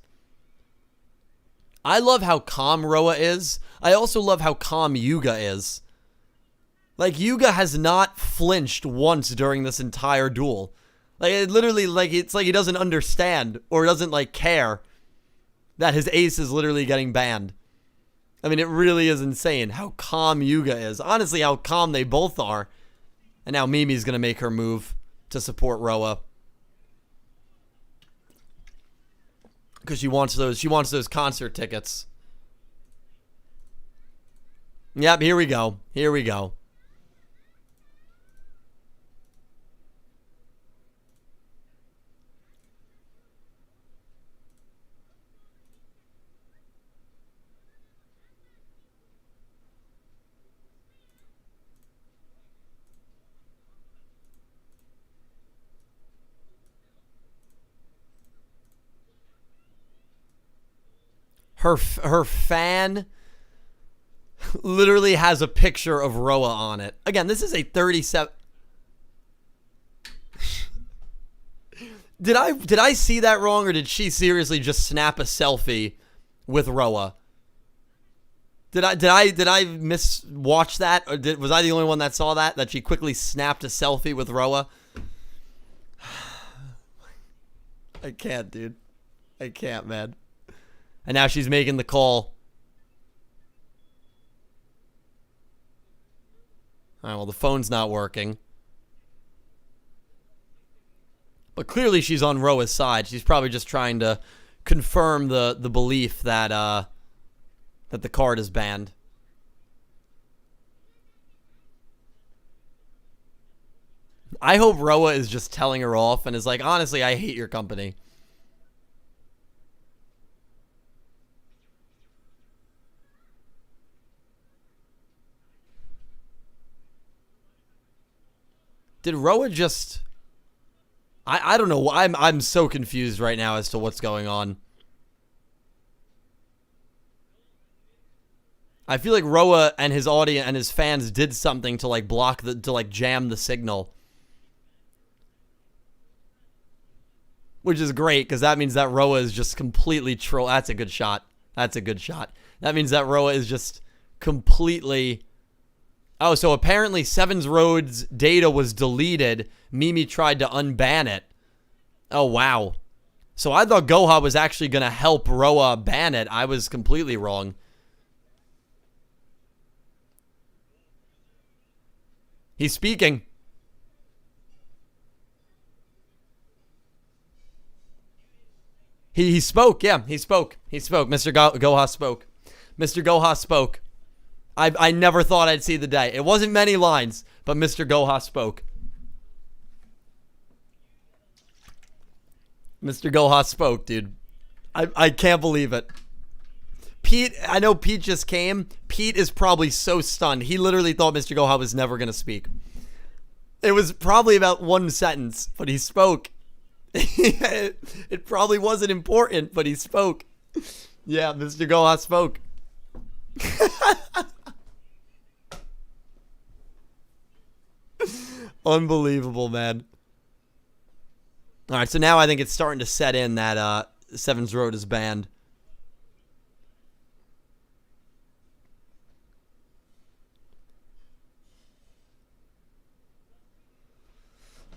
I love how calm Roa is. I also love how calm Yuga is. Like, Yuga has not flinched once during this entire duel. Like, it literally, like, it's like he doesn't understand or doesn't, like, care that his ace is literally getting banned. I mean, it really is insane how calm Yuga is. Honestly, how calm they both are. And now Mimi's going to make her move to support Roa. Because she wants those concert tickets. Yep, here we go. Here we go. Her fan literally has a picture of Roa on it. Again, this is a 37... Did I see that wrong, or did she seriously just snap a selfie with Roa? Did I watch that, or was I the only one that saw that she quickly snapped a selfie with Roa? I can't, dude. I can't, man. And now she's making the call. All right, well, the phone's not working. But clearly she's on Roa's side. She's probably just trying to confirm the belief that that the card is banned. I hope Roa is just telling her off and is like, honestly, I hate your company. Did Roa just... I don't know. I'm so confused right now as to what's going on. I feel like Roa and his audience and his fans did something to like block to like jam the signal. Which is great, because that means that Roa is just completely troll. That's a good shot. That's a good shot. That means that Roa is just completely... Oh, so apparently Sevens Road's data was deleted. Mimi tried to unban it. Oh, wow. So I thought Goha was actually going to help Roa ban it. I was completely wrong. He's speaking. He spoke. Yeah, he spoke. He spoke. Mr. Goha spoke. Mr. Goha spoke. I never thought I'd see the day. It wasn't many lines, but Mr. Goha spoke. Mr. Goha spoke, dude. I can't believe it. Pete, I know Pete just came. Pete is probably so stunned. He literally thought Mr. Goha was never going to speak. It was probably about one sentence, but he spoke. It probably wasn't important, but he spoke. Yeah, Mr. Goha spoke. Unbelievable, man. All right, so now I think it's starting to set in that Sevens Road is banned.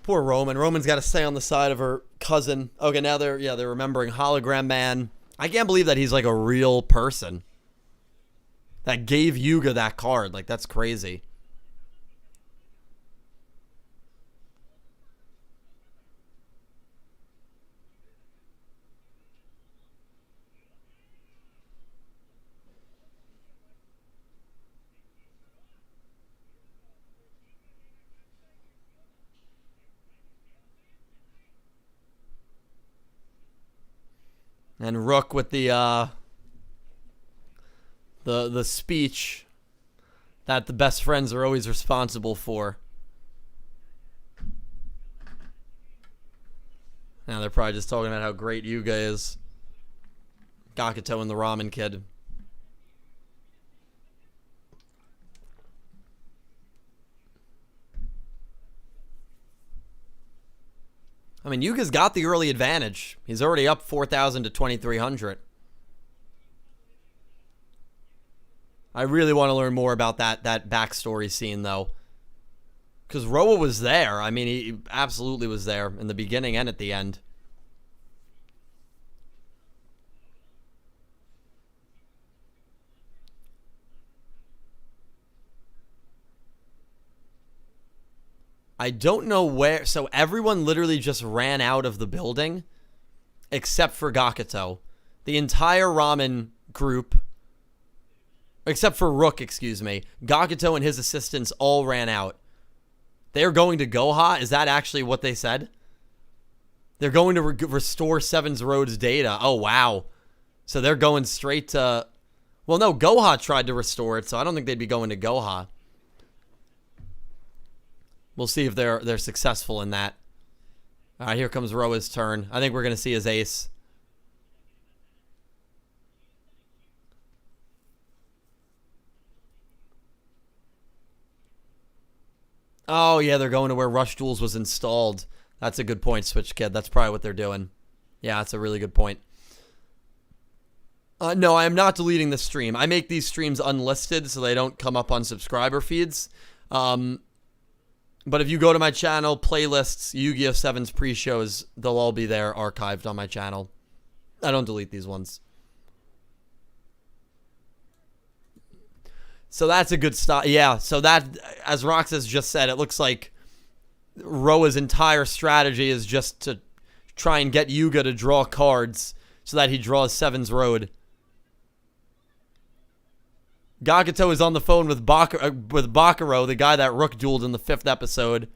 Poor Roman. Roman's got to stay on the side of her cousin. Okay, now they're remembering Hologram Man. I can't believe that he's like a real person that gave Yuga that card. Like, that's crazy. And Rook with the speech that the best friends are always responsible for. Now they're probably just talking about how great Yuga is. Gakuto and the Ramen Kid. I mean, Yuga's got the early advantage. He's already up 4,000 to 2,300. I really want to learn more about that backstory scene, though. Because Roa was there. I mean, he absolutely was there in the beginning and at the end. I don't know where. So everyone literally just ran out of the building except for Gakuto. The entire ramen group, except for Rook, excuse me. Gakuto and his assistants all ran out. They're going to Goha? Is that actually what they said? They're going to restore Sevens Road's data. Oh, wow. So they're going straight to... Well, no, Goha tried to restore it, so I don't think they'd be going to Goha. We'll see if they're successful in that. All right, here comes Roa's turn. I think we're going to see his ace. Oh, yeah, they're going to where Rush Duels was installed. That's a good point, Switch Kid. That's probably what they're doing. Yeah, that's a really good point. No, I am not deleting the stream. I make these streams unlisted so they don't come up on subscriber feeds. But if you go to my channel, playlists, YuGiOh 7's pre-shows, they'll all be there archived on my channel. I don't delete these ones. So that's a good start. Yeah, so that, as Roxas just said, it looks like Roa's entire strategy is just to try and get Yuga to draw cards so that he draws Seven's Road. Gakuto is on the phone with Bakuro, the guy that Rook dueled in the 5th episode.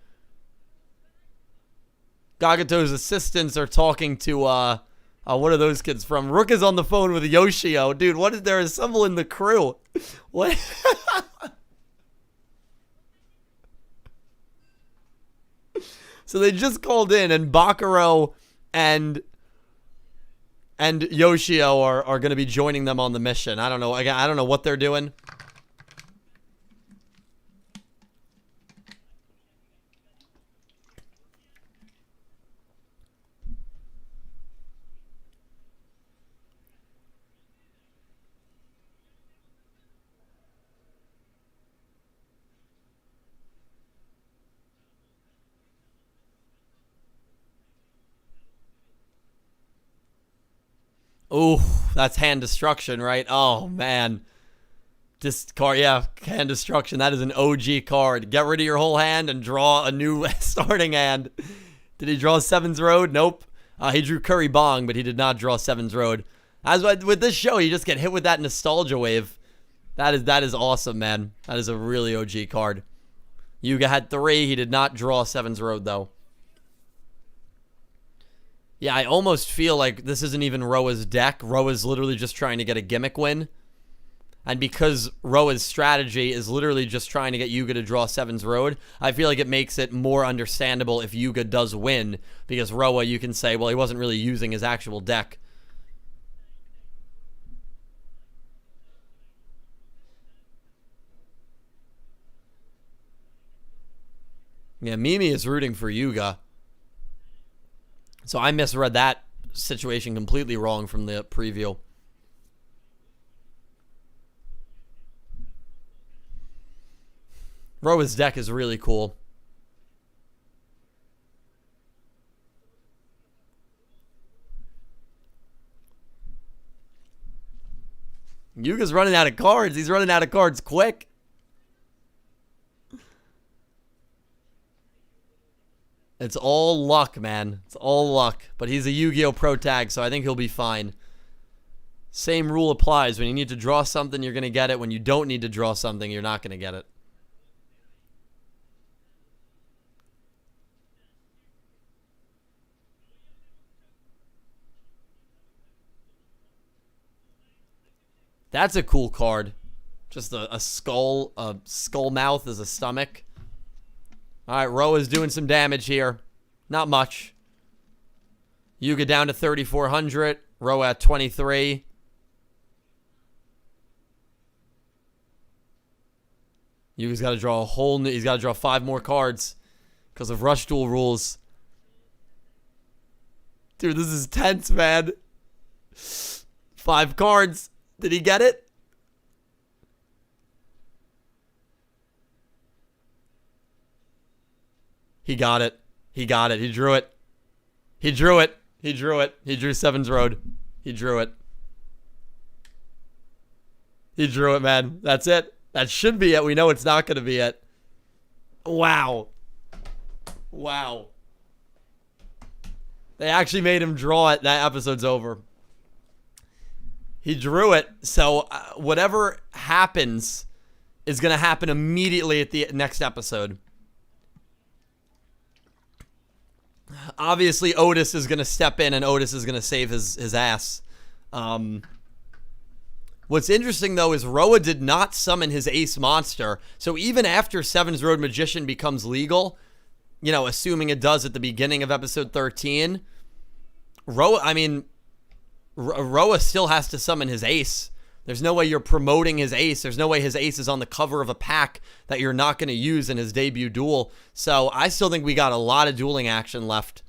Gakuto's assistants are talking to, what are those kids from? Rook is on the phone with YuGiOh. Dude, what is there assembling the crew? What? So they just called in, and Bakuro and YuGiOh are going to be joining them on the mission. I don't know. Again, I don't know what they're doing. Ooh, that's hand destruction, right? Oh, man. Discard, yeah, hand destruction. That is an OG card. Get rid of your whole hand and draw a new starting hand. Did he draw Seven's Road? Nope. He drew Curry Bong, but he did not draw Seven's Road. As with this show, you just get hit with that nostalgia wave. That is awesome, man. That is a really OG card. Yuga had 3. He did not draw Seven's Road, though. Yeah, I almost feel like this isn't even Roa's deck. Roa's literally just trying to get a gimmick win. And because Roa's strategy is literally just trying to get Yuga to draw Seven's Road, I feel like it makes it more understandable if Yuga does win. Because Roa, you can say, well, he wasn't really using his actual deck. Yeah, Mimi is rooting for Yuga. So I misread that situation completely wrong from the preview. Roa's deck is really cool. Yuga's running out of cards. He's running out of cards quick. It's all luck, man. It's all luck. But he's a Yu-Gi-Oh! Pro tag, so I think he'll be fine. Same rule applies. When you need to draw something, you're going to get it. When you don't need to draw something, you're not going to get it. That's a cool card. Just a skull mouth as a stomach. All right, Roa's doing some damage here. Not much. Yuga down to 3,400. Roa at 23. Yuga's got to draw a whole new... He's got to draw 5 more cards because of Rush Duel rules. Dude, this is tense, man. 5 cards. Did he get it? He got it. He got it. He drew it. He drew it. He drew it. He drew Seven's Road. He drew it. He drew it, man. That's it. That should be it. We know it's not going to be it. Wow. Wow. They actually made him draw it. That episode's over. He drew it. So whatever happens is going to happen immediately at the next episode. Obviously, Otis is going to step in and Otis is going to save his ass. What's interesting, though, is Roa did not summon his ace monster. So even after Seven's Road Magician becomes legal, you know, assuming it does at the beginning of episode 13, Roa still has to summon his ace. There's no way you're promoting his ace. There's no way his ace is on the cover of a pack that you're not going to use in his debut duel. So I still think we got a lot of dueling action left.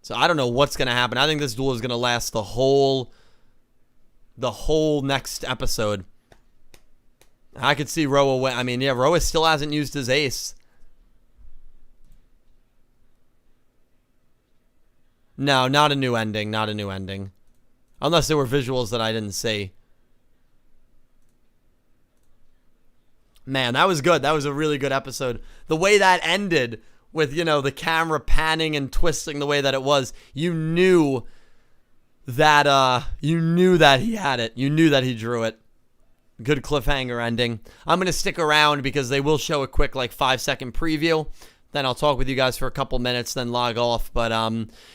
So I don't know what's going to happen. I think this duel is going to last the whole next episode. I could see Roa win. I mean, yeah, Roa still hasn't used his ace. No, not a new ending. Not a new ending. Unless there were visuals that I didn't see. Man, that was good. That was a really good episode. The way that ended with, you know, the camera panning and twisting the way that it was, you knew that he had it. You knew that he drew it. Good cliffhanger ending. I'm going to stick around because they will show a quick, like, 5-second preview. Then I'll talk with you guys for a couple minutes, then log off. But,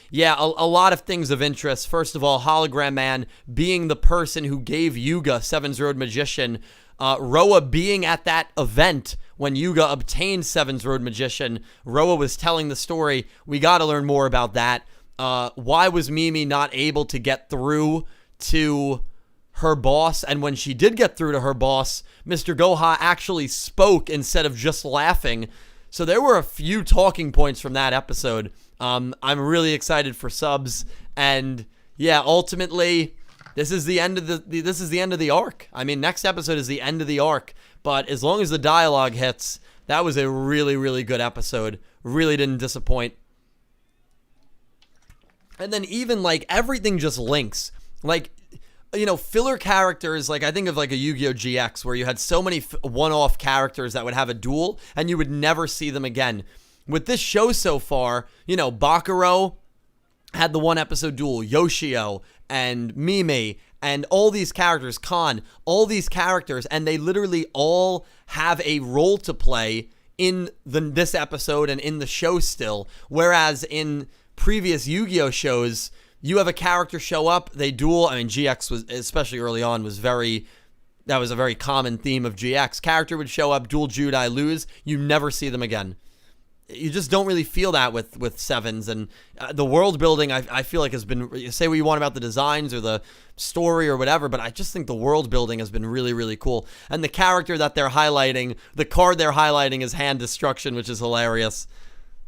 yeah, a lot of things of interest. First of all, Hologram Man being the person who gave Yuga Sevens Road Magician. Roa being at that event when Yuga obtained Sevens Road Magician. Roa was telling the story. We got to learn more about that. Why was Mimi not able to get through to her boss? And when she did get through to her boss, Mr. Goha actually spoke instead of just laughing. So there were a few talking points from that episode. I'm really excited for subs. And yeah, ultimately, this is the end of the arc. I mean, next episode is the end of the arc. But as long as the dialogue hits, that was a really, really good episode. Really didn't disappoint. And then even, like, everything just links. Like, you know, filler characters, like, I think of, like, a Yu-Gi-Oh! GX, where you had so many one-off characters that would have a duel, and you would never see them again. With this show so far, you know, Bakuro had the one-episode duel, Yoshio, and Mimi, and all these characters, Khan, all these characters, and they literally all have a role to play in this episode and in the show still, whereas in previous Yu-Gi-Oh! Shows, you have a character show up, they duel. I mean, GX was, especially early on, that was a very common theme of GX. Character would show up, duel Judai, lose, you never see them again. You just don't really feel that with Sevens, and the world building, I feel like has been, say what you want about the designs or the story or whatever, but I just think the world building has been really, really cool. And the character that they're highlighting, the card they're highlighting is Hand Destruction, which is hilarious.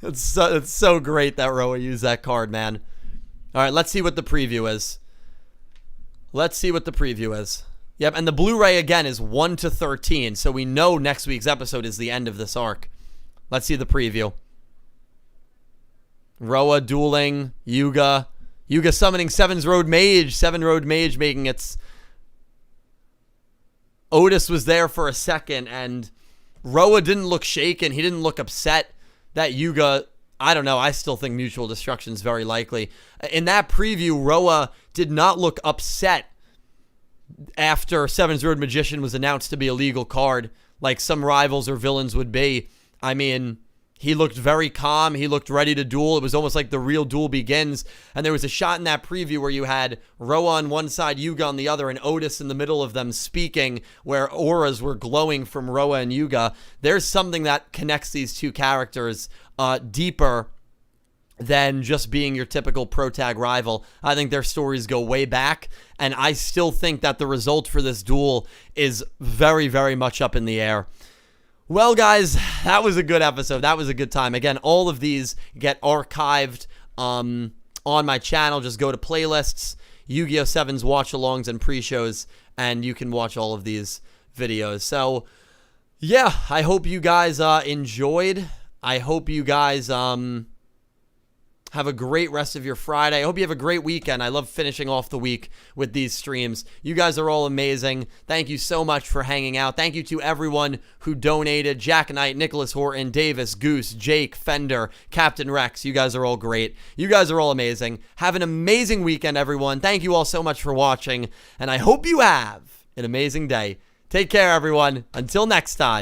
It's so great that Roa used that card, man. All right, let's see what the preview is. Yep, and the Blu-ray, again, is 1-13, so we know next week's episode is the end of this arc. Let's see the preview. Roa dueling, Yuga summoning Seven Road Mage making its... Otis was there for a second, and Roa didn't look shaken. He didn't look upset that Yuga... I don't know. I still think mutual destruction is very likely. In that preview, Roa did not look upset after Seven's Road Magician was announced to be a legal card, like some rivals or villains would be. I mean, he looked very calm. He looked ready to duel. It was almost like the real duel begins. And there was a shot in that preview where you had Roa on one side, Yuga on the other, and Otis in the middle of them speaking, where auras were glowing from Roa and Yuga. There's something that connects these two characters deeper than just being your typical pro-tag rival. I think their stories go way back, and I still think that the result for this duel is very, very much up in the air. Well, guys, that was a good episode. That was a good time. Again, all of these get archived on my channel. Just go to playlists, Yu-Gi-Oh! 7's watch-alongs and pre-shows, and you can watch all of these videos. So, yeah, I hope you guys enjoyed. I hope you guys have a great rest of your Friday. I hope you have a great weekend. I love finishing off the week with these streams. You guys are all amazing. Thank you so much for hanging out. Thank you to everyone who donated. Jack Knight, Nicholas Horton, Davis, Goose, Jake, Fender, Captain Rex. You guys are all great. You guys are all amazing. Have an amazing weekend, everyone. Thank you all so much for watching, and I hope you have an amazing day. Take care, everyone. Until next time.